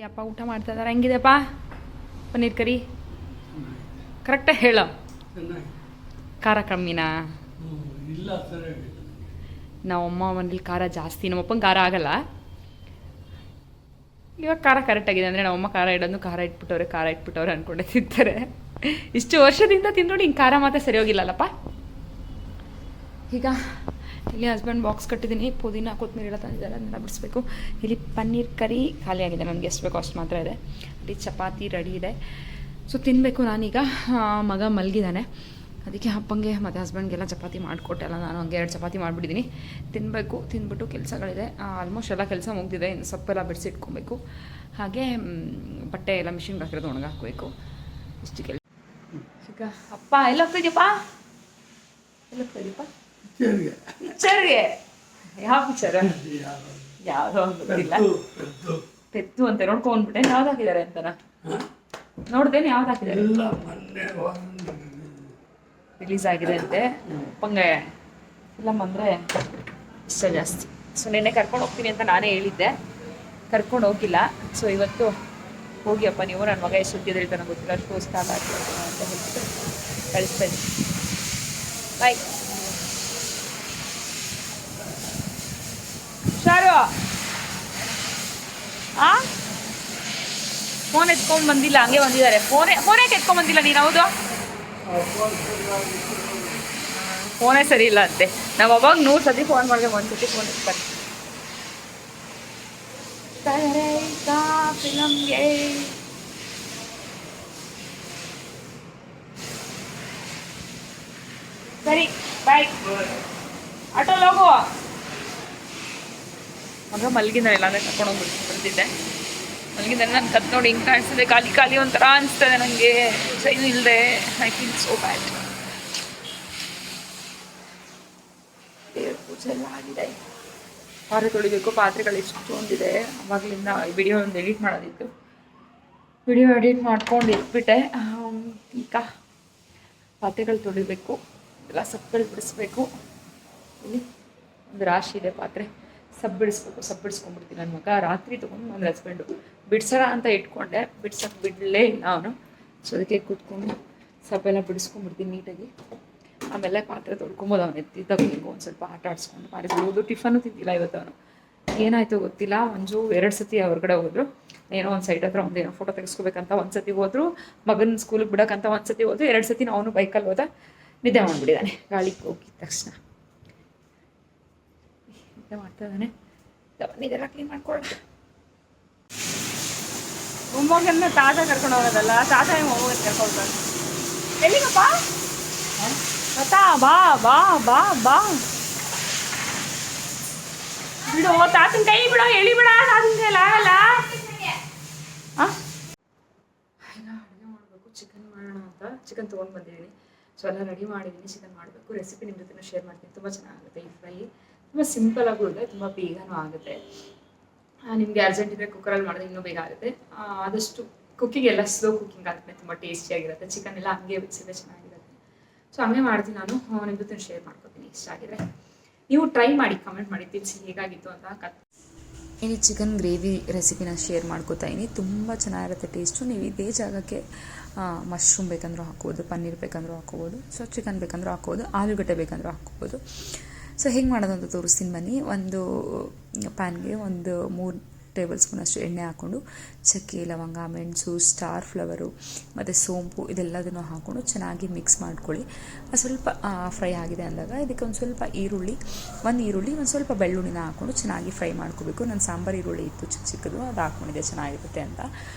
ಅಪ್ಪ ಊಟ ಮಾಡ್ತಾ ಇದ್ದಾರೆ. ಹೆಂಗಿದೆಪ್ಪ ಪನ್ನೀರ್ ಕರಿ? ಕರೆಕ್ಟಾಗಿ ಹೇಳೋ. ಖಾರ ಕಮ್ಮಿನಾ? ಇಲ್ಲ, ನಮ್ಮಮ್ಮ ಮನೇಲಿ ಖಾರ ಜಾಸ್ತಿ, ನಮ್ಮಪ್ಪಂಗೆ ಖಾರ ಆಗಲ್ಲ. ಇವಾಗ ಖಾರ ಕರೆಕ್ಟಾಗಿದೆ ಅಂದರೆ ನಮ್ಮಮ್ಮ ಖಾರ ಇಟ್ಬಿಟ್ಟವ್ರೆ ಅಂದ್ಕೊಂಡೆ ತಿಂತಾರೆ. ಇಷ್ಟು ವರ್ಷದಿಂದ ತಿಂದು ಹಿಂಗೆ ಖಾರ ಮಾತ್ರ ಸರಿ ಹೋಗಿಲ್ಲಲ್ಲಪ್ಪ. ಈಗ ಇಲ್ಲಿ ಹಸ್ಬೆಂಡ್ ಬಾಕ್ಸ್ ಕಟ್ಟಿದ್ದೀನಿ. ಪುದೀನ ಕೊತ್ತಂಬರಿ ಎಲ್ಲ ತಂದಿದ್ದಾರೆ, ಅದನ್ನೆಲ್ಲ ಬಿಡಿಸ್ಬೇಕು. ಇಲ್ಲಿ ಪನ್ನೀರ್ ಕರಿ ಖಾಲಿ ಆಗಿದೆ, ನನಗೆ ಎಷ್ಟು ಬೇಕೋ ಅಷ್ಟು ಮಾತ್ರ ಇದೆ. ಅಲ್ಲಿ ಚಪಾತಿ ರೆಡಿ ಇದೆ. ಸೊ ತಿನ್ನಬೇಕು. ನಾನೀಗ ಮಗ ಮಲಗಿದ್ದಾನೆ, ಅದಕ್ಕೆ ಅಪ್ಪಂಗೆ ಮತ್ತು ಹಸ್ಬೆಂಡ್ಗೆಲ್ಲ ಚಪಾತಿ ಮಾಡಿಕೊಟ್ಟೆಲ್ಲ. ನಾನು ಹಂಗೆ 2 ಚಪಾತಿ ಮಾಡಿಬಿಟ್ಟಿದ್ದೀನಿ. ತಿನ್ನಬೇಕು. ತಿಂದ್ಬಿಟ್ಟು ಕೆಲಸಗಳಿದೆ, ಆಲ್ಮೋಸ್ಟ್ ಎಲ್ಲ ಕೆಲಸ ಮುಗಿದಿದೆ. ಇನ್ನು ಸೊಪ್ಪೆಲ್ಲ ಬಿಡಿಸಿಟ್ಕೊಬೇಕು. ಹಾಗೆ ಬಟ್ಟೆ ಎಲ್ಲ ಮಿಷಿನ್ಗೆ ಹಾಕಿರೋದು ಒಣಗಾಕಬೇಕು. ಇಷ್ಟು ಕೆಲಸ. ಈಗ ಅಪ್ಪ ಎಲ್ಲ ಹೋಗ್ತಿದ್ಯಪ್ಪ? ಪಿಕ್ಚರ್ಗೆ? ಯಾವ ಪಿಕ್ಚರ್? ಯಾವುದೋ ಗೊತ್ತಿಲ್ಲ. ಪೆದ್ದು ಅಂತ ನೋಡ್ಕೊಂಡ್ಬಿಟ್ಟೆ. ಯಾವ್ದು ಹಾಕಿದ್ದಾರೆ ಅಂತನ ನೋಡ್ದೇನೆ. ಯಾವ್ದು ಹಾಕಿದ್ದಾರೆ? ರಿಲೀಸ್ ಆಗಿದೆ ಅಂತೆ. ಅಪ್ಪಂಗೆ ಫಿಲಮ್ ಅಂದರೆ ಇಷ್ಟ ಜಾಸ್ತಿ. ಸೊ ನಿನ್ನೆ ಕರ್ಕೊಂಡು ಹೋಗ್ತೀನಿ ಅಂತ ನಾನೇ ಹೇಳಿದ್ದೆ, ಕರ್ಕೊಂಡು ಹೋಗಿಲ್ಲ. ಸೊ ಇವತ್ತು ಹೋಗಿ ಅಪ್ಪ ನೀವು, ನನ್ನ ಮಗ ಎಷ್ಟು ಸುದ್ದಿ ಹೇಳ್ತಾನೆ ಗೊತ್ತಿಲ್ಲ, ಅಷ್ಟು ಸ್ಟಾರ್ಟ್ ಆಗ್ತದೆ ಅಂತ ಹೇಳ್ಬಿಟ್ಟು ಕಳಿಸ್ತಾ ಇದ್ದೀನಿ. ಬಾಯ್. ಶಾರು ಫೋನ್ ಎತ್ಕೊಂಡು ಬಂದಿಲ್ಲ, ಹಂಗೆ ಬಂದಿದ್ದಾರೆ. ಫೋನೇ ಎತ್ಕೊಂಡು ಬಂದಿಲ್ಲ ನೀನು? ಹೌದು, ಫೋನೇ ಸರಿ ಇಲ್ಲ ಅಂತೆ. ನಾವು ಅವಾಗ 100 ಸತಿ ಫೋನ್ ಮಾಡಿದೆ, 1 ಸತಿ ಫೋನ್ ಎತ್ತಾರೆ. ಫಿಲಮ್ಗೆ ಸರಿ, ಬಾಯ್. ಆಟೋಲ್ಲಿ ಹೋಗುವ. ಮಗ ಮಲಗಿದ್ದಾನೆ, ಇಲ್ಲ ಅಂದರೆ ಕರ್ಕೊಂಡು ಬರ್ತಿದ್ದೆ. ಮಲಗಿದ್ದಾನೆ. ನಾನು ಕತ್ ನೋಡಿ ಹಿಂಗೆ ಕಾಣಿಸ್ತದೆ, ಖಾಲಿ ಒಂಥರ ಅನಿಸ್ತದೆ ನನಗೆ. ಸೈನ್ ಇಲ್ಲದೆ ಐ ಫೀಲ್ ಸೋ ಬ್ಯಾಡ್. ದೇವ್ರ ಪೂಜೆ ಎಲ್ಲ ಆಗಿದೆ. ಪಾತ್ರೆ ತೊಳಿಬೇಕು. ಪಾತ್ರೆಗಳು ಎಷ್ಟೊಂದಿದೆ. ಅವಾಗಲಿಂದ ವಿಡಿಯೋ ಒಂದು ಎಡಿಟ್ ಮಾಡೋದಿತ್ತು. ವಿಡಿಯೋ ಎಡಿಟ್ ಮಾಡ್ಕೊಂಡು ಇಟ್ಬಿಟ್ಟೆ. ಈಗ ಪಾತ್ರೆಗಳು ತೊಳಿಬೇಕು, ಎಲ್ಲ ಸೊಪ್ಪುಗಳು ಬಿಡಿಸ್ಬೇಕು. ಇಲ್ಲಿ ಒಂದು ರಾಶಿ ಇದೆ ಪಾತ್ರೆ, ಸಬ್ಬು ಬಿಡಿಸ್ಕೊಂಡ್ಬಿಡ್ತೀನಿ. ನನ್ನ ಮಗ ರಾತ್ರಿ ತೊಗೊಂಡು ನನ್ನ ಹಸ್ಬೆಂಡು ಬಿಡ್ಸೋಣ ಅಂತ ಇಟ್ಕೊಂಡೆ, ಬಿಡ್ಸೋಕ್ಕೆ ಬಿಡಲೇ ಇಲ್ಲ ಅವನು. ಸೊ ಅದಕ್ಕೆ ಕೂತ್ಕೊಂಡು ಸಬ್ಬೆಲ್ಲ ಬಿಡಿಸ್ಕೊಂಡ್ಬಿಡ್ತೀನಿ ನೀಟಾಗಿ. ಆಮೇಲೆ ಪಾತ್ರೆ ತೊಳ್ಕೊಬೋದು. ಅವನು ಎತ್ತಿದ್ದಾಗ ಹಿಂಗೆ ಒಂದು ಸ್ವಲ್ಪ ಆಟ ಆಡಿಸ್ಕೊಂಡು ಪಾರಿಸ್ಬೋದು. ಟಿಫನ್ನು ತಿಂತಿಲ್ಲ ಇವತ್ತು ಅವನು. ಏನಾಯಿತು ಗೊತ್ತಿಲ್ಲ. ಮಂಜು 2 ಸತಿ ಹೊರಗಡೆ ಹೋದ್ರು. ಏನೋ ಒಂದು ಸೈಟ್ ಹತ್ರ ಒಂದೇನೋ ಫೋಟೋ ತೆಗೆಸ್ಕೋಬೇಕಂತ 1 ಸತಿ ಹೋದ್ರು. ಮಗನ ಸ್ಕೂಲಿಗೆ ಬಿಡೋಕ್ಕಂತ 1 ಸತಿ ಹೋದ್ರು. 2 ಸತಿ ಅವನು ಬೈಕಲ್ಲಿ ಹೋದ. ನಿದ್ದೆ ಮಾಡಿಬಿಟ್ಟಿದ್ದಾನೆ ಗಾಳಿಗೆ ಹೋಗಿದ ತಕ್ಷಣ. ನಿದ್ದೆ ಮಾಡ್ತಾ ಇದ್ದಾನೆ. ಇದೆಲ್ಲ ಕ್ಲೀನ್ ಮಾಡ್ಕೊಳ್ಳೋಣ. ಮೊಮ್ಮಗನ್ನ ತಾತ ಕರ್ಕೊಂಡು ಹೋಗೋದಲ್ಲ, ತಾತ ಮೊಮ್ಮಗನ್ನ ಕರ್ಕೊಂಡು ಎಲ್ಲಿಗಪ್ಪ? ತಾತ ಬಾ ಬಾ ಬಾ ಬಾ ಬಿಡು, ತಾತನ ಕೈ ಬಿಡೋ, ಎಳಿ ಬಿಡ, ತಾತನ ಕೈಲಿ ಆಗಲ್ಲ. ಈಗ ಅಡುಗೆ ಮಾಡಬೇಕು. ಚಿಕನ್ ಮಾಡೋಣ ಅಂತ ಚಿಕನ್ ತೊಗೊಂಡು ಬಂದಿದ್ದೀನಿ. ಸೊ ಎಲ್ಲ ರೆಡಿ ಮಾಡಿದ್ದೀನಿ. ಚಿಕನ್ ಮಾಡಬೇಕು. ರೆಸಿಪಿ ನಿಮ್ಮ ಜೊತೆ ಶೇರ್ ಮಾಡ್ತೀನಿ. ತುಂಬ ಚೆನ್ನಾಗುತ್ತೆ ಈ ಫ್ರೈ. ತುಂಬ ಸಿಂಪಲ್ ಆಗೂ ಇದೆ, ತುಂಬ ಬೇಗನೂ ಆಗುತ್ತೆ. ನಿಮಗೆ ಅರ್ಜೆಂಟ್ ಇದ್ದರೆ ಕುಕ್ಕರಲ್ಲಿ ಮಾಡಿದ್ರೆ ಇನ್ನೂ ಬೇಗ ಆಗುತ್ತೆ. ಆದಷ್ಟು ಕುಕ್ಕಿಂಗ್ ಎಲ್ಲ ಸ್ಲೋ ಕುಕ್ಕಿಂಗ್ ಆಗುತ್ತೆ, ತುಂಬ ಟೇಸ್ಟಿಯಾಗಿರುತ್ತೆ. ಚಿಕನ್ ಎಲ್ಲ ಹಂಗೆ ಬಿಡಿಸಿದ್ರೆ ಚೆನ್ನಾಗಿರುತ್ತೆ. ಸೊ ಹಂಗೆ ಮಾಡ್ತೀನಿ ನಾನು. ನಿಮ್ಮ ಜೊತೆ ಶೇರ್ ಮಾಡ್ಕೊತೀನಿ. ಇಷ್ಟ ಆಗಿದ್ರೆ ನೀವು ಟ್ರೈ ಮಾಡಿ, ಕಮೆಂಟ್ ಮಾಡಿ ತಿಳಿಸಿ ಹೇಗಾಗಿತ್ತು ಅಂತ. ಇಲ್ಲಿ ಚಿಕನ್ ಗ್ರೇವಿ ರೆಸಿಪಿನ ಶೇರ್ ಮಾಡ್ಕೋತಾ ಇದ್ದೀನಿ. ತುಂಬ ಚೆನ್ನಾಗಿರುತ್ತೆ ಟೇಸ್ಟು. ನೀವು ಇದೇ ಜಾಗಕ್ಕೆ ಮಶ್ರೂಮ್ ಬೇಕಂದ್ರೂ ಹಾಕ್ಬೋದು, ಪನ್ನೀರ್ ಬೇಕಂದ್ರೂ ಹಾಕ್ಕೋಬೋದು, ಸೊ ಚಿಕನ್ ಬೇಕಂದ್ರೂ ಹಾಕ್ಬೋದು, ಆಲೂಗಡ್ಡೆ ಬೇಕಂದ್ರೂ ಹಾಕ್ಕೋಬೋದು. ಸೊ ಹೇಗೆ ಮಾಡೋದು ಅಂತ ತೋರಿಸ್ತೀನಿ ಬನ್ನಿ. ಒಂದು ಪ್ಯಾನ್ಗೆ ಒಂದು 3 ಟೇಬಲ್ ಸ್ಪೂನಷ್ಟು ಎಣ್ಣೆ ಹಾಕ್ಕೊಂಡು ಚಕ್ಕೆ, ಲವಂಗ, ಮೆಣಸು, ಸ್ಟಾರ್ ಫ್ಲವರು ಮತ್ತು ಸೋಂಪು ಇದೆಲ್ಲದನ್ನು ಹಾಕ್ಕೊಂಡು ಚೆನ್ನಾಗಿ ಮಿಕ್ಸ್ ಮಾಡ್ಕೊಳ್ಳಿ. ಸ್ವಲ್ಪ ಫ್ರೈ ಆಗಿದೆ ಅಂದಾಗ ಇದಕ್ಕೆ ಒಂದು ಸ್ವಲ್ಪ ಈರುಳ್ಳಿ, ಒಂದು ಸ್ವಲ್ಪ ಬೆಳ್ಳುಳ್ಳಿನ ಹಾಕ್ಕೊಂಡು ಚೆನ್ನಾಗಿ ಫ್ರೈ ಮಾಡ್ಕೋಬೇಕು. ನಾನು ಸಾಂಬಾರು ಈರುಳ್ಳಿ ಇತ್ತು ಚಿಕ್ಕದು, ಅದು ಹಾಕ್ಕೊಂಡಿದ್ದೆ ಚೆನ್ನಾಗಿರುತ್ತೆ ಅಂತ.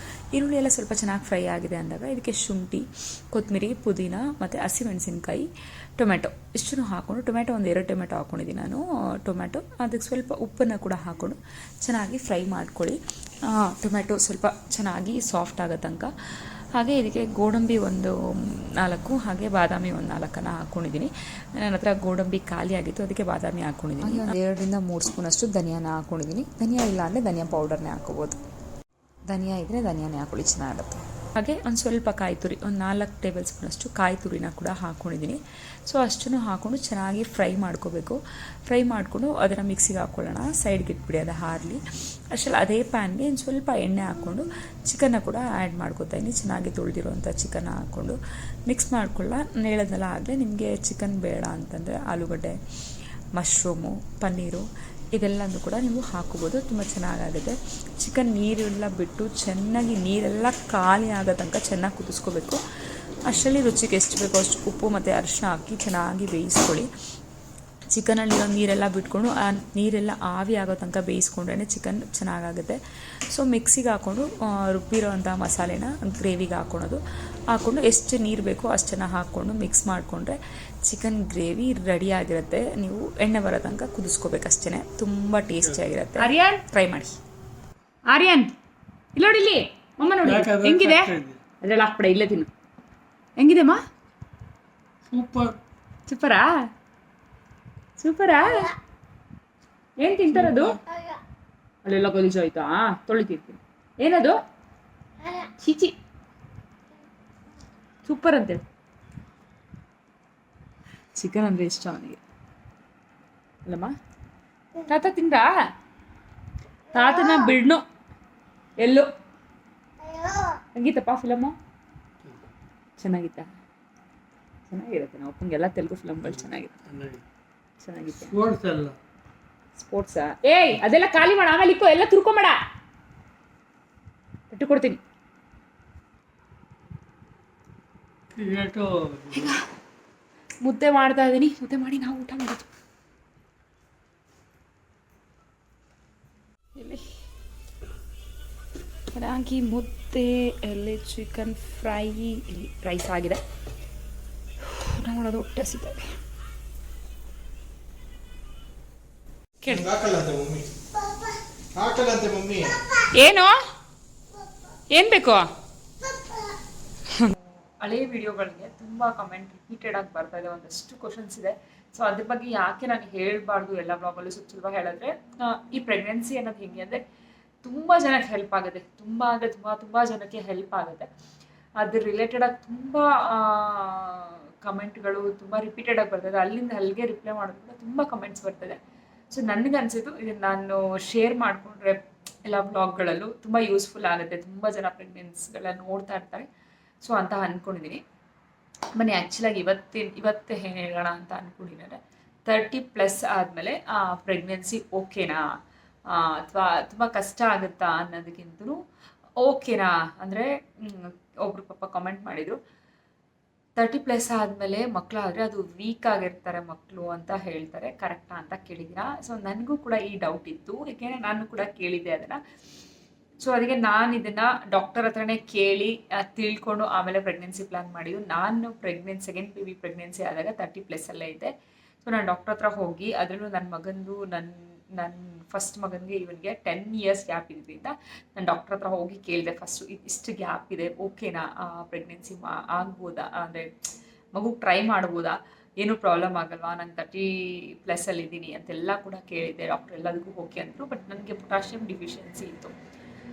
ಈರುಳ್ಳಿ ಎಲ್ಲ ಸ್ವಲ್ಪ ಚೆನ್ನಾಗಿ ಫ್ರೈ ಆಗಿದೆ ಅಂದಾಗ ಇದಕ್ಕೆ ಶುಂಠಿ, ಕೊತ್ತಂಬರಿ, ಪುದೀನ ಮತ್ತು ಹಸಿಮೆಣಸಿನ್ಕಾಯಿ, ಟೊಮೆಟೊ ಇಷ್ಟನ್ನು ಹಾಕ್ಕೊಂಡು, ಟೊಮೆಟೊ ಒಂದು 2 ಟೊಮೆಟೊ ಹಾಕ್ಕೊಂಡಿದ್ದೀನಿ ನಾನು. ಟೊಮೆಟೊ ಅದಕ್ಕೆ ಸ್ವಲ್ಪ ಉಪ್ಪನ್ನು ಕೂಡ ಹಾಕ್ಕೊಂಡು ಚೆನ್ನಾಗಿ ಫ್ರೈ ಮಾಡ್ಕೊಳ್ಳಿ. ಟೊಮೆಟೊ ಸ್ವಲ್ಪ ಚೆನ್ನಾಗಿ ಸಾಫ್ಟ್ ಆಗೋ ತನಕ. ಹಾಗೆ ಇದಕ್ಕೆ ಗೋಡಂಬಿ ಒಂದು 4, ಹಾಗೆ ಬಾದಾಮಿ ಒಂದು 4 ಹಾಕ್ಕೊಂಡಿದ್ದೀನಿ. ನನ್ನ ಹತ್ರ ಗೋಡಂಬಿ ಖಾಲಿ ಆಗಿತ್ತು, ಅದಕ್ಕೆ ಬಾದಾಮಿ ಹಾಕ್ಕೊಂಡಿದ್ದೀನಿ. 2 ರಿಂದ 3 ಸ್ಪೂನಷ್ಟು ಧನಿಯಾನ ಹಾಕ್ಕೊಂಡಿದ್ದೀನಿ. ಧನಿಯಾ ಇಲ್ಲ ಅಂದರೆ ಧನಿಯಾ ಪೌಡರ್ನೇ ಹಾಕ್ಕೋಬೋದು. ಧನಿಯಾ ಇದ್ದರೆ ಧನಿಯಾನೇ ಹಾಕೊಳ್ಳಿ, ಚೆನ್ನಾಗಿರುತ್ತೆ. ಹಾಗೆ ಒಂದು ಸ್ವಲ್ಪ ಕಾಯಿ ತುರಿ, ಒಂದು 4 ಟೇಬಲ್ ಸ್ಪೂನಷ್ಟು ಕಾಯಿ ತುರಿನ ಕೂಡ ಹಾಕ್ಕೊಂಡಿದ್ದೀನಿ. ಸೊ ಅಷ್ಟನ್ನು ಹಾಕ್ಕೊಂಡು ಚೆನ್ನಾಗಿ ಫ್ರೈ ಮಾಡ್ಕೋಬೇಕು. ಫ್ರೈ ಮಾಡಿಕೊಂಡು ಅದನ್ನು ಮಿಕ್ಸಿಗೆ ಹಾಕ್ಕೊಳ್ಳೋಣ, ಸೈಡ್ಗೆ ಇಟ್ಬಿಡಿ, ಅದು ಹಾರಲಿ. ಅಷ್ಟರಲ್ಲಿ ಅದೇ ಪ್ಯಾನ್ಗೆ ಒಂದು ಸ್ವಲ್ಪ ಎಣ್ಣೆ ಹಾಕ್ಕೊಂಡು ಚಿಕನ್ನ ಕೂಡ ಆ್ಯಡ್ ಮಾಡ್ಕೊತಾ ಇದ್ದೀನಿ. ಚೆನ್ನಾಗಿ ತೊಳೆದಿರೋವಂಥ ಚಿಕನ್ನ ಹಾಕ್ಕೊಂಡು ಮಿಕ್ಸ್ ಮಾಡ್ಕೊಳ್ಳ. ಹೇಳೋದೆಲ್ಲ ಆಗಲೇ ನಿಮಗೆ ಚಿಕನ್ ಬೇಡ ಅಂತಂದರೆ ಆಲೂಗಡ್ಡೆ, ಮಶ್ರೂಮು, ಪನ್ನೀರು ಇದೆಲ್ಲನೂ ಕೂಡ ನೀವು ಹಾಕೋಬೋದು, ತುಂಬ ಚೆನ್ನಾಗಾಗುತ್ತೆ. ಚಿಕನ್ ನೀರೆಲ್ಲ ಬಿಟ್ಟು ಚೆನ್ನಾಗಿ ನೀರೆಲ್ಲ ಖಾಲಿ ಆಗೋ ತನಕ ಚೆನ್ನಾಗಿ ಕುದಿಸ್ಕೋಬೇಕು. ಅಷ್ಟರಲ್ಲಿ ರುಚಿಗೆ ಎಷ್ಟು ಬೇಕೋ ಅಷ್ಟು ಉಪ್ಪು ಮತ್ತು ಅರಿಶಿನ ಹಾಕಿ ಚೆನ್ನಾಗಿ ಬೇಯಿಸ್ಕೊಳ್ಳಿ. ಚಿಕನಲ್ಲಿರೋ ನೀರೆಲ್ಲ ಬಿಟ್ಕೊಂಡು ಆ ನೀರೆಲ್ಲ ಆವಿ ಆಗೋ ತನಕ ಬೇಯಿಸ್ಕೊಂಡ್ರೆ ಚಿಕನ್ ಚೆನ್ನಾಗಾಗುತ್ತೆ. ಸೊ ಮಿಕ್ಸಿಗೆ ಹಾಕ್ಕೊಂಡು ರುಬ್ಬಿರೋವಂಥ ಮಸಾಲೆನ ಗ್ರೇವಿಗೆ ಹಾಕ್ಕೊಂಡು ಎಷ್ಟು ನೀರು ಬೇಕೋ ಅಷ್ಟನ್ನು ಹಾಕ್ಕೊಂಡು ಮಿಕ್ಸ್ ಮಾಡಿಕೊಂಡ್ರೆ ಚಿಕನ್ ಗ್ರೇವಿ ರೆಡಿಯಾಗಿರುತ್ತೆ. ನೀವು ಎಣ್ಣೆ ಬರೋ ತನಕ ಕುದಿಸ್ಕೋಬೇಕಷ್ಟೇ, ತುಂಬ ಟೇಸ್ಟಿಯಾಗಿರುತ್ತೆ. ಆರ್ಯನ್ ಟ್ರೈ ಮಾಡಿ. ಆರ್ಯನ್ ಇಲ್ಲ ನೋಡಿ, ಇಲ್ಲಿ ಅಮ್ಮ ನೋಡಿ ಹೆಂಗಿದೆ, ಅದರಲ್ಲಿ ಹಾಕ್ಬಿಡ, ಇಲ್ಲೇ ತಿನ್ನು. ಹೆಂಗಿದೆ ಅಮ್ಮ? ಸೂಪರಾ? ಏನು ತಿಂತಾರದು? ಅಲ್ಲೆಲ್ಲ ಗಲೀಜು ಆಯ್ತಾ? ತೊಳಿತಿರ್ತೀನಿ. ಏನದು? ಚೀಚಿ. ಸೂಪರ್ ಅಂತೇಳಿ. ಚಿಕನ್ ಅಂದರೆ ಇಷ್ಟ ಅವನಿಗೆ ಅಲ್ಲಮ್ಮ? ತಾತ ತಿಂದ್ರಾ? ತಾತನ ಬಿಡ್ನು ಎಲ್ಲೋ. ಹೆಂಗಿತ್ತಪ್ಪ ಫಿಲಮು? ಚೆನ್ನಾಗಿತ್ತ? ಚೆನ್ನಾಗಿರುತ್ತೆ. ನಾವು ಅಪ್ಪಂಗೆಲ್ಲ ತೆಲುಗು ಫಿಲಮ್ಗಳು ಚೆನ್ನಾಗಿತ್ತು. ಸ್ಪೋರ್ಟ್ಸಾ? ಏಯ್ ಅದೆಲ್ಲ ಖಾಲಿ ಮಾಡ, ಆಮೇಲೆ ಇಕ್ಕೋ, ಎಲ್ಲ ತುರ್ಕೊಂಬೇಡ. ಬಿಟ್ಟು ಕೊಡ್ತೀನಿ. ಮುದ್ದೆ ಮಾಡ್ತಾ ಇದ್ದೀನಿ. ಮುದ್ದೆ ಮಾಡಿ ನಾವು ಊಟ ಮಾಡೋದು. ಇಲ್ಲಿ ರಾಗಿ ಮುದ್ದೆ, ಎಲ್ಲಿ ಚಿಕನ್ ಫ್ರೈ, ಇಲ್ಲಿ ರೈಸ್ ಆಗಿದೆ. ಊಟ ಮಾಡೋದು ಹೊಟ್ಟೆ ಹಸಿತದೆ. ಏನು ಏನು ಬೇಕು? ಹಳೆಯ ವಿಡಿಯೋಗಳಿಗೆ ತುಂಬ ಕಮೆಂಟ್ ರಿಪೀಟೆಡ್ ಆಗಿ ಬರ್ತಾ ಇದೆ, ಒಂದಷ್ಟು ಕ್ವಶನ್ಸ್ ಇದೆ. ಸೊ ಅದ್ರ ಬಗ್ಗೆ ಯಾಕೆ ನಾನು ಹೇಳಬಾರ್ದು ಎಲ್ಲ ಬ್ಲಾಗಲ್ಲೂ ಸುಲಭ ಹೇಳಿದ್ರೆ, ಈ ಪ್ರೆಗ್ನೆನ್ಸಿ ಅನ್ನೋದು ಹೆಂಗೆ ಅಂದರೆ ತುಂಬ ಜನಕ್ಕೆ ಹೆಲ್ಪ್ ಆಗುತ್ತೆ. ತುಂಬ ಅಂದರೆ ತುಂಬ ಜನಕ್ಕೆ ಹೆಲ್ಪ್ ಆಗುತ್ತೆ. ಅದ್ರ ರಿಲೇಟೆಡ್ ಆಗಿ ತುಂಬ ಕಮೆಂಟ್ಗಳು ತುಂಬ ರಿಪೀಟೆಡ್ ಆಗಿ ಬರ್ತದೆ. ಅಲ್ಲಿಂದ ಅಲ್ಲಿಗೆ ರಿಪ್ಲೈ ಮಾಡೋದು ಕೂಡ ತುಂಬ ಕಮೆಂಟ್ಸ್ ಬರ್ತದೆ. ಸೊ ನನಗನ್ಸಿದ್ದು ಇದನ್ನು ನಾನು ಶೇರ್ ಮಾಡಿಕೊಂಡ್ರೆ ಎಲ್ಲ ಬ್ಲಾಗ್ಗಳಲ್ಲೂ ತುಂಬ ಯೂಸ್ಫುಲ್ ಆಗುತ್ತೆ. ತುಂಬ ಜನ ಪ್ರೆಗ್ನೆನ್ಸ್ಗಳನ್ನ ನೋಡ್ತಾ ಇರ್ತಾರೆ. ಸೊ ಅಂತ ಅಂದ್ಕೊಂಡಿದ್ದೀನಿ. ಬನ್ನಿ ಆ್ಯಕ್ಚುಲಾಗಿ ಇವತ್ತೇ ಹೇಳೋಣ ಅಂತ ಅಂದ್ಕೊಂಡಿದ್ದಾರೆ. 30+ ಆದಮೇಲೆ ಪ್ರೆಗ್ನೆನ್ಸಿ ಓಕೆನಾ ಅಥವಾ ತುಂಬ ಕಷ್ಟ ಆಗುತ್ತಾ ಅನ್ನೋದಕ್ಕಿಂತಲೂ ಓಕೆನಾ ಅಂದರೆ, ಒಬ್ರು ಪಾಪ ಕಮೆಂಟ್ ಮಾಡಿದರು 30+ ಆದಮೇಲೆ ಮಕ್ಕಳಾದರೆ ಅದು ವೀಕ್ ಆಗಿರ್ತಾರೆ ಮಕ್ಕಳು ಅಂತ ಹೇಳ್ತಾರೆ, ಕರೆಕ್ಟಾ ಅಂತ ಕೇಳಿದ್ದೀರಾ? ಸೊ ನನಗೂ ಕೂಡ ಈ ಡೌಟ್ ಇತ್ತು, ಏಕೆಂದರೆ ನಾನು ಕೂಡ ಕೇಳಿದ್ದೆ ಅದನ್ನು. ಸೊ ಅದಕ್ಕೆ ನಾನು ಇದನ್ನು ಡಾಕ್ಟರ್ ಹತ್ರನೇ ಕೇಳಿ ತಿಳ್ಕೊಂಡು ಆಮೇಲೆ ಪ್ರೆಗ್ನೆನ್ಸಿ ಪ್ಲ್ಯಾನ್ ಮಾಡಿದ್ದು. ನಾನು ಸೆಕೆಂಡ್ ಬೇಬಿ ಪ್ರೆಗ್ನೆನ್ಸಿ ಆದಾಗ 30+ ಇದ್ದೆ. ಸೊ ನಾನು ಡಾಕ್ಟರ್ ಹತ್ರ ಹೋಗಿ, ಅದರಲ್ಲೂ ನನ್ನ ಮಗಂದು ನನ್ನ ಫಸ್ಟ್ ಮಗನಿಗೆ ಇವನಿಗೆ 10 ಇಯರ್ಸ್ ಗ್ಯಾಪ್ ಇದ್ರಿಂದ ನಾನು ಡಾಕ್ಟರ್ ಹತ್ರ ಹೋಗಿ ಕೇಳಿದೆ ಫಸ್ಟು, ಇಷ್ಟು ಗ್ಯಾಪ್ ಇದೆ, ಓಕೆನಾ ಪ್ರೆಗ್ನೆನ್ಸಿ ಆಗ್ಬೋದಾ, ಅಂದರೆ ಮಗುಗೆ ಟ್ರೈ ಮಾಡ್ಬೋದಾ, ಏನೂ ಪ್ರಾಬ್ಲಮ್ ಆಗಲ್ವಾ, ನಾನು 30+ ಇದ್ದೀನಿ ಅಂತೆಲ್ಲ ಕೂಡ ಕೇಳಿದ್ದೆ. ಡಾಕ್ಟ್ರ್ ಎಲ್ಲದಕ್ಕೂ ಓಕೆ ಅಂದರು. ಬಟ್ ನನಗೆ ಪೊಟ್ಯಾಷಿಯಮ್ ಡಿಫಿಷಿಯನ್ಸಿ ಇತ್ತು.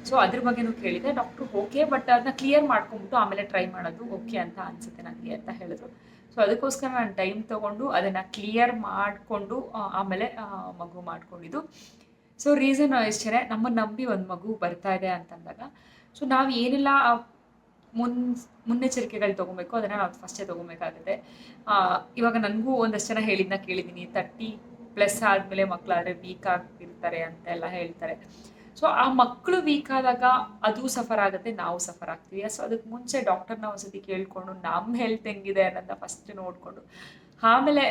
ಸೊ ಅದ್ರ ಬಗ್ಗೆನೂ ಕೇಳಿದೆ. ಡಾಕ್ಟ್ರು ಓಕೆ, ಬಟ್ ಅದನ್ನ ಕ್ಲಿಯರ್ ಮಾಡ್ಕೊಂಬಿಟ್ಟು ಆಮೇಲೆ ಟ್ರೈ ಮಾಡೋದು ಓಕೆ ಅಂತ ಅನಿಸುತ್ತೆ ನನಗೆ ಅಂತ ಹೇಳಿದ್ರು. ಸೊ ಅದಕ್ಕೋಸ್ಕರ ನಾನು ಟೈಮ್ ತೊಗೊಂಡು ಅದನ್ನು ಕ್ಲಿಯರ್ ಮಾಡಿಕೊಂಡು ಆಮೇಲೆ ಮಗು ಮಾಡ್ಕೊಂಡಿದ್ದು. ಸೊ ರೀಸನ್ ಇಷ್ಟೇ, ನಮ್ಮನ್ನು ನಂಬಿ ಒಂದು ಮಗು ಬರ್ತಾ ಇದೆ ಅಂತಂದಾಗ ಸೊ ನಾವು ಏನೆಲ್ಲ ಮುನ್ನೆಚ್ಚರಿಕೆಗಳು ತೊಗೊಬೇಕು ಅದನ್ನು ನಾವು ಫಸ್ಟೇ ತೊಗೊಬೇಕಾಗುತ್ತೆ. ಇವಾಗ ನನಗೂ ಒಂದಷ್ಟು ಜನ ಕೇಳಿದ್ದೀನಿ 30+ ಆದಮೇಲೆ ಮಕ್ಕಳಾದರೆ ವೀಕ್ ಆಗಿರ್ತಾರೆ ಅಂತೆಲ್ಲ ಹೇಳ್ತಾರೆ. ಸೊ ಆ ಮಕ್ಕಳು ವೀಕ್ ಆದಾಗ ಅದು ಸಫರ್ ಆಗುತ್ತೆ, ನಾವು ಸಫರ್ ಆಗ್ತೀವಿ. ಸೊ ಅದಕ್ಕೆ ಮುಂಚೆ ಡಾಕ್ಟರ್ನ ಒಂದ್ಸತಿ ಕೇಳಿಕೊಂಡು ನಮ್ಮ ಹೆಲ್ತ್ ಹೆಂಗಿದೆ ಅನ್ನೋದನ್ನ ಫಸ್ಟ್ ನೋಡಿಕೊಂಡು ಆಮೇಲೆ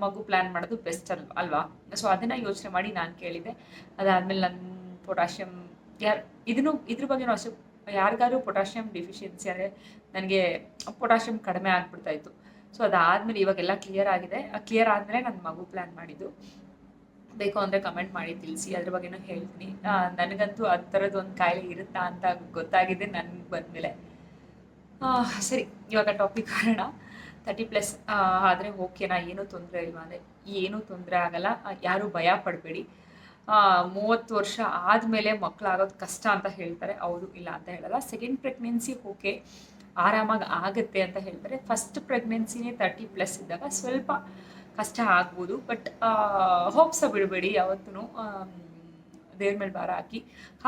ಮಗು ಪ್ಲ್ಯಾನ್ ಮಾಡೋದು ಬೆಸ್ಟ್ ಅಲ್ವಾ? ಸೊ ಅದನ್ನು ಯೋಚನೆ ಮಾಡಿ ನಾನು ಕೇಳಿದ್ದೆ. ಅದಾದಮೇಲೆ ನನ್ನ ಪೊಟ್ಯಾಷಿಯಮ್ ಇದ್ರ ಬಗ್ಗೆನೂ ಅಷ್ಟೇ, ಯಾರಿಗಾದ್ರೂ ಪೊಟ್ಯಾಷಿಯಮ್ ಡಿಫಿಷಿಯನ್ಸಿ ಅಂದರೆ ನನಗೆ ಪೊಟ್ಯಾಷಿಯಮ್ ಕಡಿಮೆ ಆಗಿಬಿಡ್ತಾಯಿತ್ತು. ಸೊ ಅದಾದಮೇಲೆ ಇವಾಗೆಲ್ಲ ಕ್ಲಿಯರ್ ಆಗಿದೆ. ಕ್ಲಿಯರ್ ಆದಮೇಲೆ ನನ್ನ ಮಗು ಪ್ಲ್ಯಾನ್ ಮಾಡಿದ್ದು. ಬೇಕು ಅಂದರೆ ಕಮೆಂಟ್ ಮಾಡಿ ತಿಳಿಸಿ, ಅದ್ರ ಬಗ್ಗೆನೂ ಹೇಳ್ತೀನಿ. ನನಗಂತೂ ಆ ಥರದ್ದು ಒಂದು ಕಾಯಿಲೆ ಇರುತ್ತಾ ಅಂತ ಗೊತ್ತಾಗಿದೆ ನನಗೆ ಬಂದಮೇಲೆ. ಸರಿ, ಇವಾಗ ಟಾಪಿಕ್ ಬರೋಣ. 30+ ಆದರೆ ಓಕೆನಾ, ಏನೂ ತೊಂದರೆ ಇಲ್ವಾ ಅಂದರೆ ಏನೂ ತೊಂದರೆ ಆಗಲ್ಲ, ಯಾರೂ ಭಯ ಪಡಬೇಡಿ. 30 ವರ್ಷ ಆದಮೇಲೆ ಮಕ್ಕಳಾಗೋದು ಕಷ್ಟ ಅಂತ ಹೇಳ್ತಾರೆ. ಹೌದು, ಇಲ್ಲ ಅಂತ ಹೇಳಲ್ಲ. ಸೆಕೆಂಡ್ ಪ್ರೆಗ್ನೆನ್ಸಿ ಓಕೆ, ಆರಾಮಾಗಿ ಆಗುತ್ತೆ ಅಂತ ಹೇಳ್ತಾರೆ. ಫಸ್ಟ್ ಪ್ರೆಗ್ನೆನ್ಸಿನೇ 30+ ಇದ್ದಾಗ ಸ್ವಲ್ಪ ಕಷ್ಟ ಆಗ್ಬೋದು. ಬಟ್ ಹೋಪ್ಸ ಬಿಡಬೇಡಿ ಯಾವತ್ತೂ. ದೇವ್ರ ಮೇಲೆ ಭಾರ ಹಾಕಿ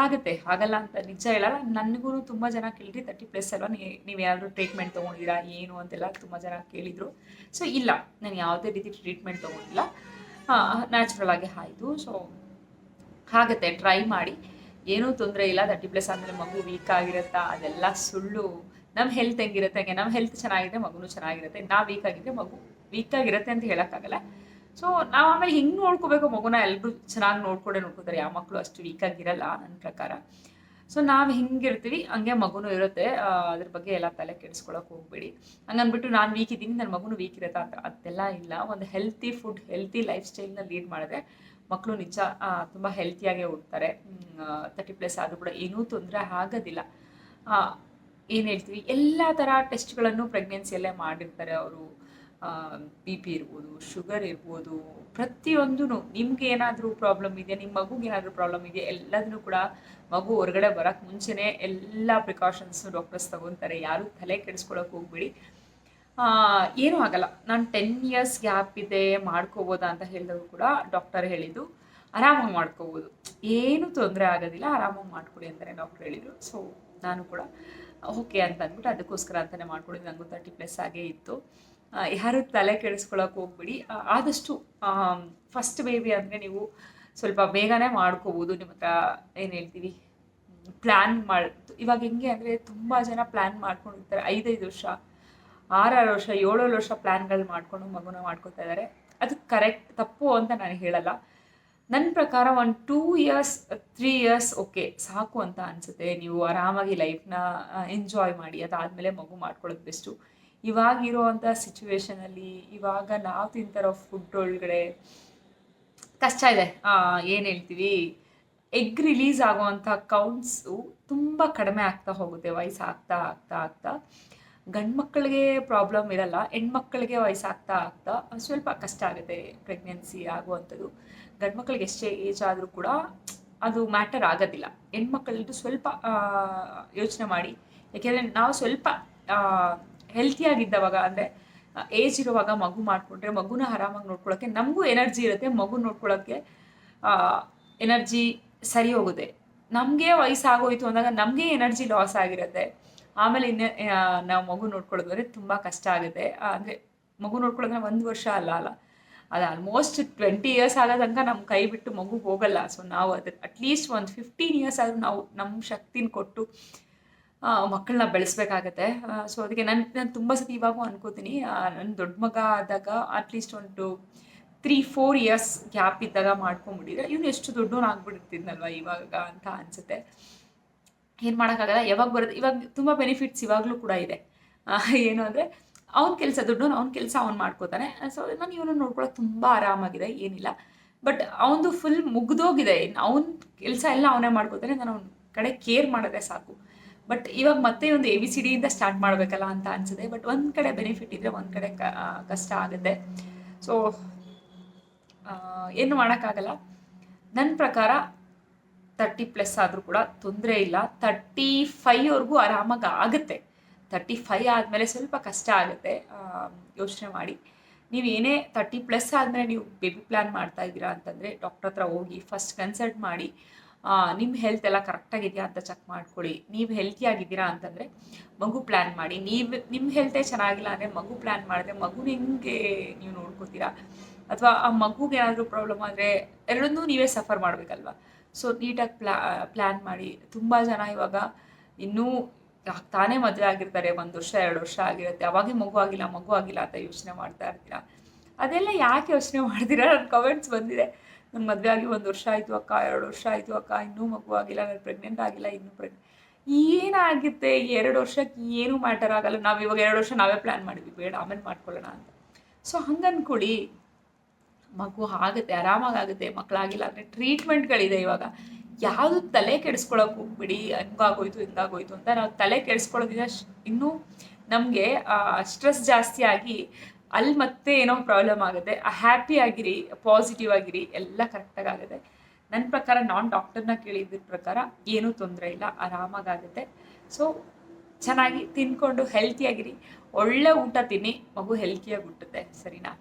ಆಗುತ್ತೆ, ಆಗಲ್ಲ ಅಂತ ನಿಜ ಹೇಳಲ್ಲ. ನನಗೂ ತುಂಬ ಜನ ಕೇಳಿದ್ರಿ 30+ ಅಲ್ವಾ, ನೀವು ಯಾರು ಟ್ರೀಟ್ಮೆಂಟ್ ತೊಗೊಂಡಿದ್ದೀರಾ ಏನು ಅಂತೆಲ್ಲ ತುಂಬ ಜನ ಕೇಳಿದರು. ಸೊ ಇಲ್ಲ, ನಾನು ಯಾವುದೇ ರೀತಿ ಟ್ರೀಟ್ಮೆಂಟ್ ತೊಗೊಂಡಿಲ್ಲ, ನ್ಯಾಚುರಲ್ ಆಗಿ ಆಯಿತು. ಸೊ ಆಗುತ್ತೆ, ಟ್ರೈ ಮಾಡಿ, ಏನೂ ತೊಂದರೆ ಇಲ್ಲ. 30+ ಆದಮೇಲೆ ಮಗು ವೀಕ್ ಆಗಿರುತ್ತಾ, ಅದೆಲ್ಲ ಸುಳ್ಳು. ನಮ್ಮ ಹೆಲ್ತ್ ಹೆಂಗಿರುತ್ತೆ ಹಂಗೆ, ನಮ್ಮ ಹೆಲ್ತ್ ಚೆನ್ನಾಗಿದ್ರೆ ಮಗುನೂ ಚೆನ್ನಾಗಿರುತ್ತೆ. ನಾವು ವೀಕ್ ಆಗಿದ್ರೆ ಮಗು ವೀಕ್ ಆಗಿರುತ್ತೆ ಅಂತ ಹೇಳೋಕ್ಕಾಗಲ್ಲ. ಸೊ ನಾವು ಆಮೇಲೆ ಹೆಂಗೆ ನೋಡ್ಕೋಬೇಕು ಮಗುನ, ಎಲ್ಲರೂ ಚೆನ್ನಾಗಿ ನೋಡ್ಕೊತಾರೆ. ಯಾವ ಮಕ್ಕಳು ಅಷ್ಟು ವೀಕಾಗಿರಲ್ಲ ನನ್ನ ಪ್ರಕಾರ. ಸೊ ನಾವು ಹೆಂಗಿರ್ತೀವಿ ಹಂಗೆ ಮಗುನೂ ಇರುತ್ತೆ. ಅದ್ರ ಬಗ್ಗೆ ಎಲ್ಲ ತಲೆ ಕೆಡಿಸ್ಕೊಳಕ್ಕೆ ಹೋಗ್ಬೇಡಿ. ಹಂಗನ್ಬಿಟ್ಟು ನಾನು ವೀಕ್ ಇದ್ದೀನಿ, ನನ್ನ ಮಗುನೂ ವೀಕ್ ಇರುತ್ತಾ ಅಂತ ಅದೆಲ್ಲ ಇಲ್ಲ. ಒಂದು ಹೆಲ್ತಿ ಫುಡ್, ಹೆಲ್ತಿ ಲೈಫ್ ಸ್ಟೈಲ್ನ ಲೀಡ್ ಮಾಡಿದ್ರೆ ಮಕ್ಕಳು ನಿಜ ತುಂಬ ಹೆಲ್ತಿಯಾಗೇ ಹುಡ್ತಾರೆ. 30+ ಆದರೂ ಕೂಡ ಏನೂ ತೊಂದರೆ ಆಗೋದಿಲ್ಲ. ಏನು ಹೇಳ್ತೀವಿ, ಎಲ್ಲ ಥರ ಟೆಸ್ಟ್ಗಳನ್ನು ಪ್ರೆಗ್ನೆನ್ಸಿಯಲ್ಲೇ ಮಾಡಿರ್ತಾರೆ ಅವರು. BP ಇರ್ಬೋದು, ಶುಗರ್ ಇರ್ಬೋದು, ಪ್ರತಿಯೊಂದೂ. ನಿಮ್ಗೆ ಏನಾದರೂ ಪ್ರಾಬ್ಲಮ್ ಇದೆಯಾ, ನಿಮ್ಮ ಮಗುಗೆ ಏನಾದರೂ ಪ್ರಾಬ್ಲಮ್ ಇದೆಯಾ, ಎಲ್ಲದನ್ನೂ ಕೂಡ ಮಗು ಹೊರಗಡೆ ಬರೋಕ್ಕೆ ಮುಂಚೆನೇ ಎಲ್ಲ ಪ್ರಿಕಾಷನ್ಸು ಡಾಕ್ಟರ್ಸ್ ತಗೊತಾರೆ. ಯಾರೂ ತಲೆ ಕೆಡಿಸ್ಕೊಳಕ್ಕೆ ಹೋಗ್ಬೇಡಿ. ಏನೂ ಆಗಲ್ಲ. ನಾನು 10 ಇಯರ್ಸ್ ಗ್ಯಾಪ್ ಇದೆ ಮಾಡ್ಕೋಬೋದಾ ಅಂತ ಹೇಳಿದ್ರು ಕೂಡ ಡಾಕ್ಟರ್ ಹೇಳಿದ್ದು ಆರಾಮಾಗಿ ಮಾಡ್ಕೋಬೋದು, ಏನೂ ತೊಂದರೆ ಆಗೋದಿಲ್ಲ, ಆರಾಮಾಗಿ ಮಾಡ್ಕೊಡಿ ಅಂತಲೇ ಡಾಕ್ಟರ್ ಹೇಳಿದರು. ಸೊ ನಾನು ಕೂಡ ಓಕೆ ಅಂತ ಅಂದ್ಬಿಟ್ಟು ಅದಕ್ಕೋಸ್ಕರ ಅಂತಲೇ ಮಾಡ್ಕೊಂಡಿದ್ದು. ನನಗೂ 30+ ಆಗೇ ಇತ್ತು. ಯಾರು ತಲೆ ಕೆಡಿಸ್ಕೊಳಕ್ಕೆ ಹೋಗ್ಬಿಡಿ. ಆದಷ್ಟು ಫಸ್ಟ್ ಬೇಬಿ ಅಂದರೆ ನೀವು ಸ್ವಲ್ಪ ಬೇಗನೆ ಮಾಡ್ಕೋಬೋದು. ನಿಮ್ಮ ಹತ್ರ ಏನು ಹೇಳ್ತೀವಿ, ಪ್ಲ್ಯಾನ್ ಇವಾಗ ಹೆಂಗೆ ಅಂದರೆ ತುಂಬ ಜನ ಪ್ಲ್ಯಾನ್ ಮಾಡ್ಕೊಂಡಿರ್ತಾರೆ. 5 ವರ್ಷ, 6 ವರ್ಷ, 7 ವರ್ಷ ಪ್ಲ್ಯಾನ್ಗಳು ಮಾಡ್ಕೊಂಡು ಮಗುನ ಮಾಡ್ಕೊತಾ ಇದ್ದಾರೆ. ಅದು ಕರೆಕ್ಟ್, ತಪ್ಪು ಅಂತ ನಾನು ಹೇಳಲ್ಲ. ನನ್ನ ಪ್ರಕಾರ ಒಂದು 2 ಇಯರ್ಸ್ 3 ಇಯರ್ಸ್ ಓಕೆ ಸಾಕು ಅಂತ ಅನಿಸುತ್ತೆ. ನೀವು ಆರಾಮಾಗಿ ಲೈಫ್ನ ಎಂಜಾಯ್ ಮಾಡಿ, ಅದಾದಮೇಲೆ ಮಗು ಮಾಡ್ಕೊಳ್ಳೋದು ಬೆಸ್ಟು. ಇವಾಗಿರೋವಂಥ ಸಿಚುವೇಶನಲ್ಲಿ ಇವಾಗ ನಾವು ತಿಂತಾರೋ ಫುಡ್ ಒಳಗಡೆ ಕಷ್ಟ ಇದೆ. ಏನು ಹೇಳ್ತೀವಿ, ಎಗ್ ರಿಲೀಸ್ ಆಗುವಂಥ ಕೌಂಟ್ಸು ತುಂಬ ಕಡಿಮೆ ಆಗ್ತಾ ಹೋಗುತ್ತೆ ವಯಸ್ಸಾಗ್ತಾ ಆಗ್ತಾ ಆಗ್ತಾ. ಗಂಡು ಮಕ್ಕಳಿಗೆ ಪ್ರಾಬ್ಲಮ್ ಇರಲ್ಲ, ಹೆಣ್ಮಕ್ಳಿಗೆ ವಯಸ್ಸಾಗ್ತಾ ಆಗ್ತಾ ಸ್ವಲ್ಪ ಕಷ್ಟ ಆಗುತ್ತೆ ಪ್ರೆಗ್ನೆನ್ಸಿ ಆಗುವಂಥದ್ದು. ಗಂಡು ಮಕ್ಕಳಿಗೆ ಎಷ್ಟೇ ಏಜ್ ಆದರೂ ಕೂಡ ಅದು ಮ್ಯಾಟರ್ ಆಗೋದಿಲ್ಲ. ಹೆಣ್ಮಕ್ಳದ್ದು ಸ್ವಲ್ಪ ಯೋಚನೆ ಮಾಡಿ. ಯಾಕೆಂದರೆ ನಾವು ಸ್ವಲ್ಪ ಹೆಲ್ತಿಯಾಗಿದ್ದವಾಗ, ಅಂದರೆ ಏಜ್ ಇರುವಾಗ ಮಗು ಮಾಡಿಕೊಂಡ್ರೆ ಮಗುನ ಆರಾಮಾಗಿ ನೋಡ್ಕೊಳ್ಳೋಕ್ಕೆ ನಮಗೂ ಎನರ್ಜಿ ಇರುತ್ತೆ. ಮಗು ನೋಡ್ಕೊಳ್ಳೋಕ್ಕೆ ಎನರ್ಜಿ ಸರಿ ಹೋಗುತ್ತೆ. ನಮಗೆ ವಯಸ್ಸಾಗೋಯ್ತು ಅಂದಾಗ ನಮಗೆ ಎನರ್ಜಿ ಲಾಸ್ ಆಗಿರುತ್ತೆ. ಆಮೇಲೆ ನಾವು ಮಗು ನೋಡ್ಕೊಳ್ಳೋದಂದರೆ ತುಂಬ ಕಷ್ಟ ಆಗುತ್ತೆ. ಅಂದರೆ ಮಗು ನೋಡ್ಕೊಳ್ಳೋದ್ರೆ 1 ವರ್ಷ ಅಲ್ಲ ಅದು ಆಲ್ಮೋಸ್ಟ್ 20 ಇಯರ್ಸ್ ಆಗೋ ತನಕ ನಮ್ಮ ಕೈ ಬಿಟ್ಟು ಮಗು ಹೋಗಲ್ಲ. ಸೊ ನಾವು ಅದಕ್ಕೆ ಅಟ್ಲೀಸ್ಟ್ ಒಂದು 15 ಇಯರ್ಸ್ ಆದರೂ ನಾವು ನಮ್ಮ ಶಕ್ತಿನ ಕೊಟ್ಟು ಮಕ್ಕಳನ್ನ ಬೆಳೆಸ್ಬೇಕಾಗತ್ತೆ. ಸೊ ಅದಕ್ಕೆ ನಾನು ತುಂಬ ಸತಿ ಇವಾಗೂ ಅನ್ಕೋತೀನಿ, ನನ್ನ ದೊಡ್ಡ ಮಗ ಆದಾಗ ಅಟ್ಲೀಸ್ಟ್ ಒಂದು 3-4 ಇಯರ್ಸ್ ಗ್ಯಾಪ್ ಇದ್ದಾಗ ಮಾಡ್ಕೊಂಬಿಟ್ಟಿದ್ರೆ ಇವನು ಎಷ್ಟು ದೊಡ್ಡವನಾಗ್ಬಿಟ್ಟಿರ್ತಿದ್ನಲ್ವ ಇವಾಗ ಅಂತ ಅನಿಸುತ್ತೆ. ಏನು ಮಾಡೋಕ್ಕಾಗಲ್ಲ, ಯಾವಾಗ ಬರುತ್ತೆ. ಇವಾಗ ತುಂಬ ಬೆನಿಫಿಟ್ಸ್ ಇವಾಗಲೂ ಕೂಡ ಇದೆ. ಏನು ಅಂದರೆ ಅವ್ನ ಕೆಲಸ, ದುಡ್ಡವನು ಅವ್ನ ಕೆಲಸ ಅವ್ನು ಮಾಡ್ಕೋತಾನೆ. ಸೊ ನಾನು ಇವನು ನೋಡ್ಕೊಳ್ಳೋಕೆ ತುಂಬ ಆರಾಮಾಗಿದೆ, ಏನಿಲ್ಲ. ಬಟ್ ಅವನದು ಫುಲ್ ಮುಗ್ದೋಗಿದೆ. ಅವನ ಕೆಲಸ ಎಲ್ಲ ಅವನೇ ಮಾಡ್ಕೋತಾನೆ, ನಾನು ಅವ್ನ ಕಡೆ ಕೇರ್ ಮಾಡಿದ್ರೆ ಸಾಕು. ಬಟ್ ಇವಾಗ ಮತ್ತೆ ಒಂದು ABCD ಇಂದ ಸ್ಟಾರ್ಟ್ ಮಾಡಬೇಕಲ್ಲ ಅಂತ ಅನಿಸುತ್ತೆ. ಬಟ್ ಒಂದು ಕಡೆ ಬೆನಿಫಿಟ್ ಇದ್ದರೆ ಒಂದು ಕಡೆ ಕಷ್ಟ ಆಗುತ್ತೆ. ಸೊ ಏನು ಮಾಡೋಕ್ಕಾಗಲ್ಲ. ನನ್ನ ಪ್ರಕಾರ 30+ ಆದರೂ ಕೂಡ ತೊಂದರೆ ಇಲ್ಲ. 35ವರೆಗೂ ಆರಾಮಾಗಿ ಆಗುತ್ತೆ. 35 ಆದಮೇಲೆ ಸ್ವಲ್ಪ ಕಷ್ಟ ಆಗುತ್ತೆ. ಯೋಚನೆ ಮಾಡಿ, ನೀವು ಏನೇ 30+ ಆದಮೇಲೆ ನೀವು ಬೇಬಿ ಪ್ಲ್ಯಾನ್ ಮಾಡ್ತಾ ಇದ್ದೀರಾ ಅಂತಂದರೆ ಡಾಕ್ಟರ್ ಹತ್ರ ಹೋಗಿ ಫಸ್ಟ್ ಕನ್ಸಲ್ಟ್ ಮಾಡಿ ನಿಮ್ಮ ಹೆಲ್ತ್ ಎಲ್ಲ ಕರೆಕ್ಟಾಗಿದೆಯಾ ಅಂತ ಚೆಕ್ ಮಾಡ್ಕೊಳ್ಳಿ. ನೀವು ಹೆಲ್ತಿಯಾಗಿದ್ದೀರಾ ಅಂತಂದರೆ ಮಗು ಪ್ಲ್ಯಾನ್ ಮಾಡಿ. ನಿಮ್ಮ ಹೆಲ್ತೇ ಚೆನ್ನಾಗಿಲ್ಲ ಅಂದರೆ ಮಗು ಪ್ಲ್ಯಾನ್ ಮಾಡಿದ್ರೆ ಮಗುನ ಹೆಂಗೆ ನೀವು ನೋಡ್ಕೋತೀರಾ? ಅಥವಾ ಆ ಮಗುಗೆ ಏನಾದರೂ ಪ್ರಾಬ್ಲಮ್ ಆದರೆ ಎರಡನ್ನೂ ನೀವೇ ಸಫರ್ ಮಾಡಬೇಕಲ್ವ. ಸೊ ನೀಟಾಗಿ ಪ್ಲ್ಯಾನ್ ಮಾಡಿ. ತುಂಬ ಜನ ಇವಾಗ ಇನ್ನೂ ತಾನೇ ಮದುವೆ ಆಗಿರ್ತಾರೆ, 1 ವರ್ಷ 2 ವರ್ಷ ಆಗಿರುತ್ತೆ, ಅವಾಗೇ ಮಗು ಆಗಿಲ್ಲ ಅಂತ ಯೋಚನೆ ಮಾಡ್ತಾ ಇರ್ತೀರಾ. ಅದೆಲ್ಲ ಯಾಕೆ ಯೋಚನೆ ಮಾಡ್ತೀರಾ? ನನ್ನ ಕಮೆಂಟ್ಸ್ ಬಂದಿದೆ, ನನ್ನ ಮದುವೆ ಆಗಿ 1 ವರ್ಷ ಆಯಿತು ಅಕ್ಕ, 2 ವರ್ಷ ಆಯಿತು ಅಕ್ಕ, ಇನ್ನೂ ಮಗು ಆಗಿಲ್ಲ, ನಾನು ಪ್ರೆಗ್ನೆಂಟ್ ಆಗಿಲ್ಲ, ಇನ್ನೂ ಏನಾಗುತ್ತೆ 2 ವರ್ಷಕ್ಕೆ ಏನೂ ಮ್ಯಾಟರ್ ಆಗಲ್ಲ. ನಾವು ಇವಾಗ 2 ವರ್ಷ ನಾವೇ ಪ್ಲ್ಯಾನ್ ಮಾಡಿದ್ವಿ, ಬೇಡ ಆಮೇಲೆ ಮಾಡ್ಕೊಳ್ಳೋಣ ಅಂತ. ಸೊ ಹಂಗೆ ಅಂದ್ಕೊಳ್ಳಿ, ಮಗು ಆಗುತ್ತೆ, ಆರಾಮಾಗುತ್ತೆ. ಮಕ್ಕಳಾಗಿಲ್ಲ ಅಂದರೆ ಟ್ರೀಟ್ಮೆಂಟ್ಗಳಿದೆ ಇವಾಗ. ಯಾವುದು ತಲೆ ಕೆಡಿಸ್ಕೊಳಕ್ಕೆ ಹೋಗ್ಬಿಡಿ, ಹಿಂಗಾಗೋಯ್ತು ಅಂತ ನಾವು ತಲೆ ಕೆಡಿಸ್ಕೊಳ್ಳೋದ್ರಿಂದ ಇನ್ನೂ ನಮಗೆ ಸ್ಟ್ರೆಸ್ ಜಾಸ್ತಿ ಆಗಿ ಅಲ್ಲಿ ಮತ್ತೆ ಏನೋ ಪ್ರಾಬ್ಲಮ್ ಆಗುತ್ತೆ. ಹ್ಯಾಪಿ ಆಗಿರಿ, ಪಾಸಿಟಿವ್ ಆಗಿರಿ, ಎಲ್ಲ ಕರೆಕ್ಟಾಗಿ ಆಗುತ್ತೆ. ನನ್ನ ಪ್ರಕಾರ ನಾನ್ ಡಾಕ್ಟರ್ನ ಕೇಳಿದ್ರ ಪ್ರಕಾರ ಏನೂ ತೊಂದರೆ ಇಲ್ಲ, ಆರಾಮಾಗುತ್ತೆ. ಸೊ ಚೆನ್ನಾಗಿ ತಿನ್ಕೊಂಡು ಹೆಲ್ತಿಯಾಗಿರಿ, ಒಳ್ಳೆ ಊಟ ತಿನ್ನಿ, ಮಗು ಹೆಲ್ತಿಯಾಗಿ ಹುಟ್ಟುತ್ತೆ. ಸರಿನಾ?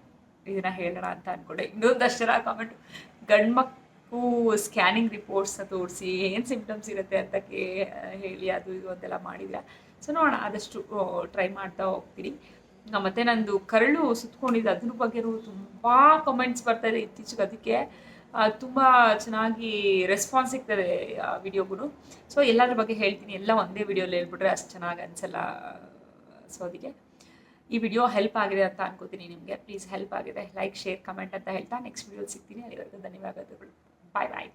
ಇದನ್ನ ಹೇಳೋಣ ಅಂತ ಅನ್ಕೊಂಡೆ. ಇನ್ನೊಂದಷ್ಟು ಜನ ಕಾಮೆಂಟು, ಗಂಡ್ಮಕ್ಳು ಸ್ಕ್ಯಾನಿಂಗ್ ರಿಪೋರ್ಟ್ಸ್ನ ತೋರಿಸಿ ಏನು ಸಿಂಪ್ಟಮ್ಸ್ ಇರುತ್ತೆ ಅಂತ ಹೇಳಿ ಅದು ಇದು ಅಂತೆಲ್ಲ ಮಾಡಿದ್ರೆ, ಸೊ ನೋಡೋಣ, ಆದಷ್ಟು ಟ್ರೈ ಮಾಡ್ತಾ ಹೋಗ್ತೀನಿ. ಮತ್ತು ನಂದು ಕರಳು ಸುತ್ಕೊಂಡಿದ್ದು ಅದ್ರ ಬಗ್ಗೆನೂ ತುಂಬ ಕಮೆಂಟ್ಸ್ ಬರ್ತಾಯಿದೆ ಇತ್ತೀಚೆಗೆ. ಅದಕ್ಕೆ ತುಂಬ ಚೆನ್ನಾಗಿ ರೆಸ್ಪಾನ್ಸ್ ಸಿಗ್ತದೆ ಆ ವಿಡಿಯೋಗೂ. ಸೊ ಎಲ್ಲದ್ರ ಬಗ್ಗೆ ಹೇಳ್ತೀನಿ, ಎಲ್ಲ ಒಂದೇ ವಿಡಿಯೋಲಿ ಹೇಳ್ಬಿಟ್ರೆ ಅಷ್ಟು ಚೆನ್ನಾಗಿ ಅನಿಸಲ್ಲ. ಸೊ ಅದಕ್ಕೆ ಈ ವಿಡಿಯೋ ಹೆಲ್ಪ್ ಆಗಿದೆ ಅಂತ ಅನ್ಕೋತೀನಿ ನಿಮಗೆ. ಪ್ಲೀಸ್ ಹೆಲ್ಪ್ ಆಗಿದೆ ಲೈಕ್, ಶೇರ್, ಕಮೆಂಟ್ ಅಂತ ಹೇಳ್ತಾ ನೆಕ್ಸ್ಟ್ ವಿಡಿಯೋ ಸಿಗ್ತೀನಿ. ಅಲ್ಲಿವರೆಗೂ ಧನ್ಯವಾದಗಳು. ಬಾಯ್ ಬಾಯ್.